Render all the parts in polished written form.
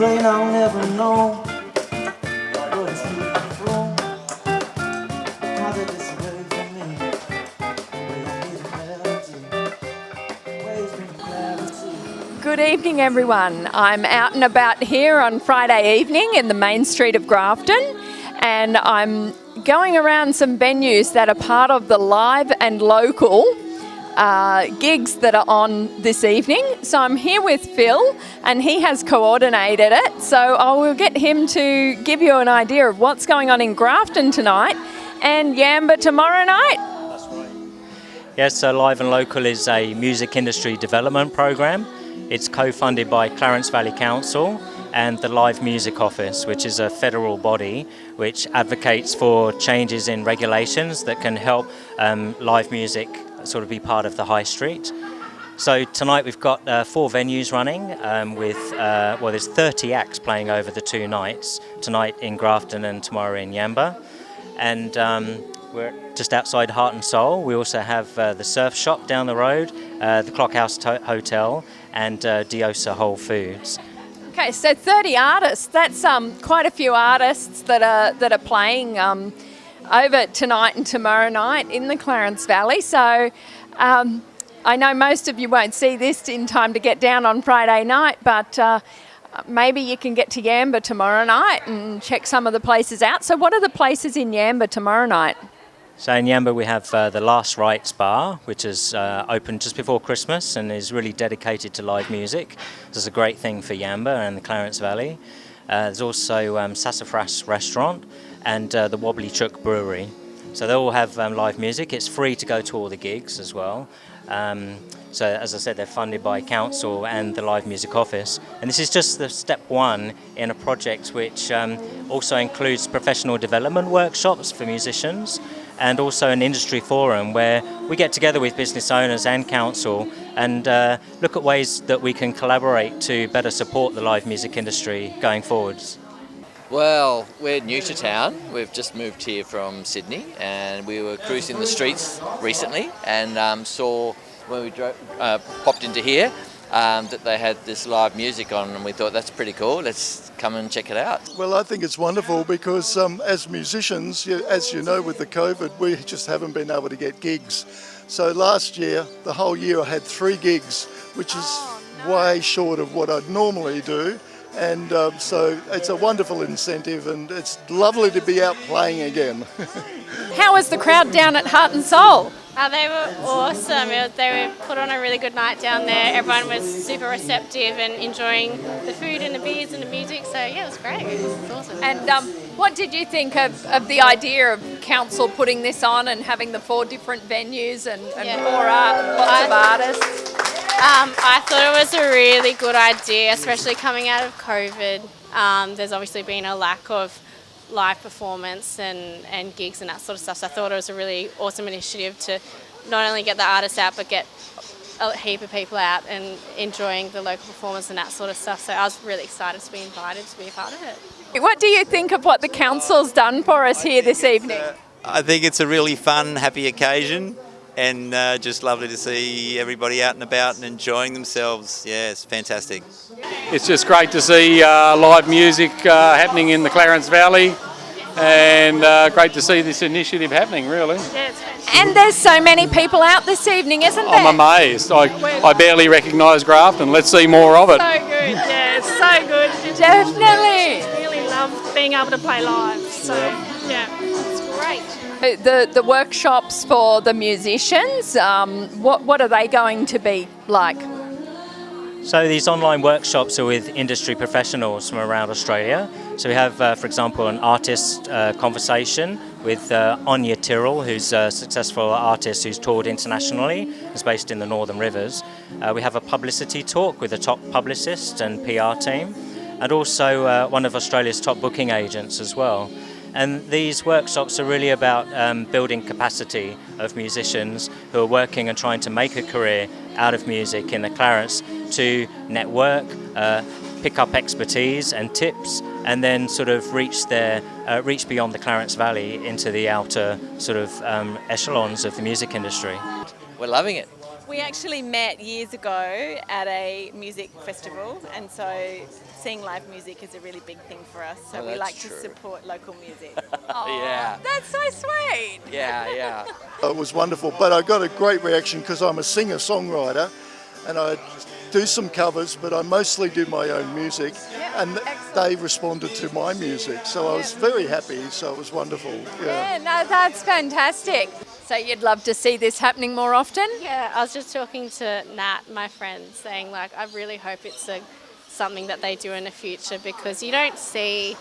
Rain, I'll never know what it's beautiful from. How did this away from me? Will I need a melody? Waves bring clarity. Good evening, everyone. I'm out and about here on Friday evening in the main street of Grafton, and I'm going around some venues that are part of the live and local gigs that are on this evening. So I'm here with Phil, and he has coordinated it. So I will get him to give you an idea of what's going on in Grafton tonight and Yamba tomorrow night. That's right. Yes, so Live and Local is a music industry development program. It's co-funded by Clarence Valley Council and the Live Music Office, which is a federal body which advocates for changes in regulations that can help live music sort of be part of the high street. So tonight we've got 4 venues running there's 30 acts playing over the 2 nights, tonight in Grafton and tomorrow in Yamba. And we're just outside Heart and Soul. We also have the Surf Shop down the road, the Clockhouse Hotel and Diosa Whole Foods. Okay, so 30 artists. That's quite a few artists that are playing over tonight and tomorrow night in the Clarence Valley. So I know most of you won't see this in time to get down on Friday night, but maybe you can get to Yamba tomorrow night and check some of the places out. So what are the places in Yamba tomorrow night? So in Yamba we have the Last Rites Bar, which is opened just before Christmas and is really dedicated to live music. This is a great thing for Yamba and the Clarence Valley. There's also Sassafras Restaurant and the Wobbly Chook Brewery. So they all have live music. It's free to go to all the gigs as well. So as I said, they're funded by Council and the Live Music Office. And this is just the step 1 in a project which also includes professional development workshops for musicians and also an industry forum where we get together with business owners and council and look at ways that we can collaborate to better support the live music industry going forwards. Well, we're new to town. We've just moved here from Sydney and we were cruising the streets recently and saw when we popped into here that they had this live music on and we thought that's pretty cool. Let's come and check it out. Well, I think it's wonderful because as musicians, as you know with the COVID, we just haven't been able to get gigs. So last year, the whole year I had 3 gigs, which is way short of what I'd normally do. And so it's a wonderful incentive and it's lovely to be out playing again. How was the crowd down at Heart and Soul? They were awesome. They were put on a really good night down there. Everyone was super receptive and enjoying the food and the beers and the music. So yeah, it was great. It was awesome. And what did you think of the idea of council putting this on and having the 4 different venues and lots of artists? I thought it was a really good idea, especially coming out of COVID. There's obviously been a lack of live performance and gigs and that sort of stuff. So I thought it was a really awesome initiative to not only get the artists out, but get a heap of people out and enjoying the local performance and that sort of stuff. So I was really excited to be invited to be a part of it. What do you think of what the council's done for us here this evening? I think it's a really fun, happy occasion and just lovely to see everybody out and about and enjoying themselves. Yeah, it's fantastic. It's just great to see live music happening in the Clarence Valley and great to see this initiative happening, really. Yeah, it's fantastic. And there's so many people out this evening, isn't there? I'm amazed. I barely recognise Grafton. Let's see more of it. So good, yeah, it's so good. Definitely. Really love being able to play live, so yeah, it's great. The workshops for the musicians, what are they going to be like? So these online workshops are with industry professionals from around Australia. So we have, for example, an artist conversation with Anya Tyrrell, who's a successful artist who's toured internationally, is based in the Northern Rivers. We have a publicity talk with a top publicist and PR team, and also one of Australia's top booking agents as well. And these workshops are really about building capacity of musicians who are working and trying to make a career out of music in the Clarence to network, pick up expertise and tips, and then sort of reach beyond the Clarence Valley into the outer sort of echelons of the music industry. We're loving it. We actually met years ago at a music festival, and so seeing live music is a really big thing for us. So Oh, we that's like to true. support local music. Yeah. That's so sweet. Yeah. It was wonderful, but I got a great reaction because I'm a singer-songwriter and I do some covers, but I mostly do my own music, and they responded to my music, so I was very happy, so it was wonderful. Yeah, no, that's fantastic. So you'd love to see this happening more often? Yeah, I was just talking to Nat, my friend, saying like I really hope it's something that they do in the future, because you don't see,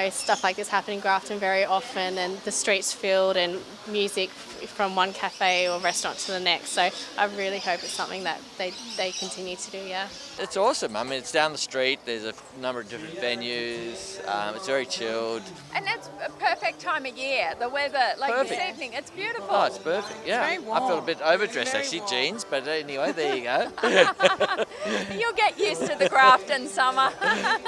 stuff like this happen in Grafton very often, and the streets filled and music from one cafe or restaurant to the next. So I really hope it's something that they continue to do, yeah. It's awesome. I mean, it's down the street. There's a number of different venues. It's very chilled. And it's a perfect time of year. The weather, like this Perfect. evening, it's beautiful. Oh, it's perfect. Yeah. very I feel a warm. bit overdressed Very actually, warm. jeans, but anyway, there you go. You'll get used to the Grafton summer.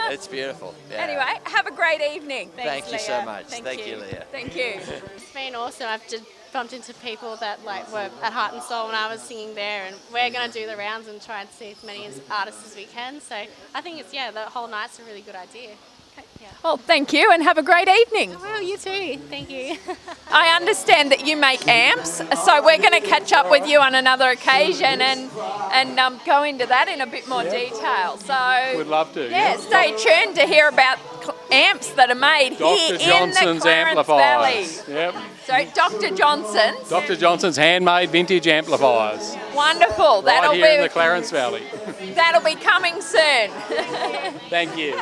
It's beautiful. Yeah. Anyway, have a great evening. Thank you so much. Thank you, Leah. Thank you. It's been awesome. I've just bumped into people that were at Heart and Soul when I was singing there, and we're going to do the rounds and try and see as many artists as we can. So I think the whole night's a really good idea. Yeah. Well, thank you and have a great evening. Well, you too. Thank you. I understand that you make amps, so we're going to catch up with you on another occasion and go into that in a bit more detail. So We'd love to. yeah, stay tuned to hear about amps that are made here Dr. Johnson's in the Clarence amplifiers. Valley. Yep. So Dr. Johnson's. Dr. Johnson's handmade vintage amplifiers. Wonderful. Right here in the Clarence Valley. That'll be coming soon. Thank you.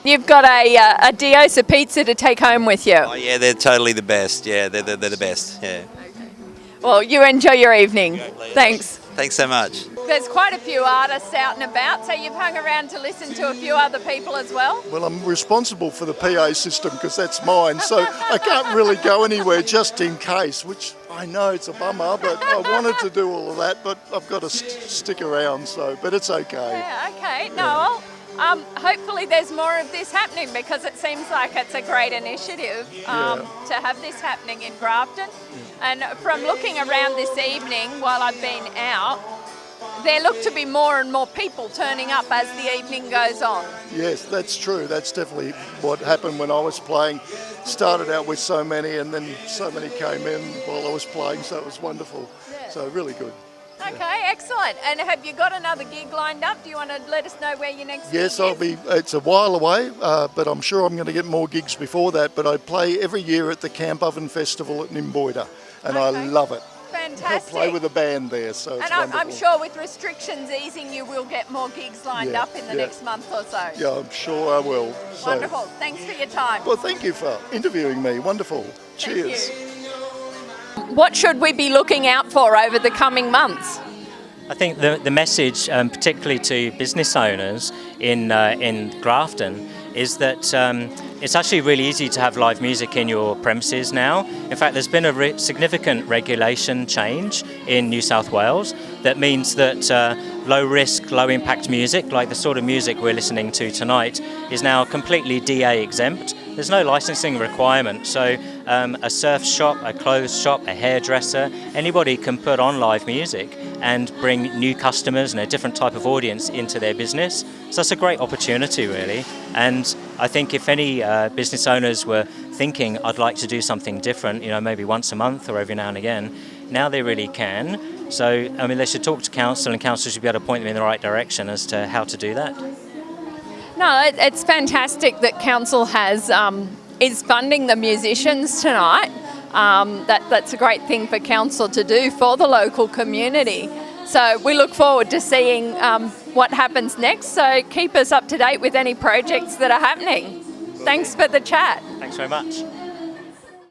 You've got a Diosa pizza to take home with you. Oh yeah, they're totally the best. Yeah, they're the best. Yeah. Well, you enjoy your evening. Thanks. Thanks so much. There's quite a few artists out and about, so you've hung around to listen to a few other people as well? Well, I'm responsible for the PA system because that's mine, so I can't really go anywhere just in case, which I know it's a bummer, but I wanted to do all of that, but I've got to stick around, but it's okay. Yeah, okay. No, well, hopefully there's more of this happening, because it seems like it's a great initiative to have this happening in Grafton. And from looking around this evening while I've been out, there look to be more and more people turning up as the evening goes on. Yes, that's true. That's definitely what happened when I was playing. Started out with so many, and then so many came in while I was playing, so it was wonderful. Yeah. So really good. Okay, excellent. And have you got another gig lined up? Do you want to let us know where your next Yes, gig I'll be. It's a while away, but I'm sure I'm going to get more gigs before that. But I play every year at the Camp Oven Festival at Nimboida, and I love it. I Fantastic. play with a band there, so it's And I'm wonderful. sure with restrictions easing, you will get more gigs lined Yeah, up in the yeah. next month or so. Yeah, I'm sure I will. So, Wonderful. Thanks for your time. well, thank you for interviewing me. Wonderful. Cheers. What should we be looking out for over the coming months? I think the message, particularly to business owners in Grafton, is that it's actually really easy to have live music in your premises now. In fact, there's been a significant regulation change in New South Wales that means that low risk, low impact music, like the sort of music we're listening to tonight, is now completely DA exempt. There's no licensing requirement, so a surf shop, a clothes shop, a hairdresser, anybody can put on live music and bring new customers and a different type of audience into their business. So that's a great opportunity, really. And I think if any business owners were thinking, I'd like to do something different, maybe once a month or every now and again, now they really can. So, I mean, they should talk to council, and council should be able to point them in the right direction as to how to do that. No, it's fantastic that council is funding the musicians tonight. That's a great thing for council to do for the local community. So we look forward to seeing what happens next. So keep us up to date with any projects that are happening. Thanks for the chat. Thanks very much.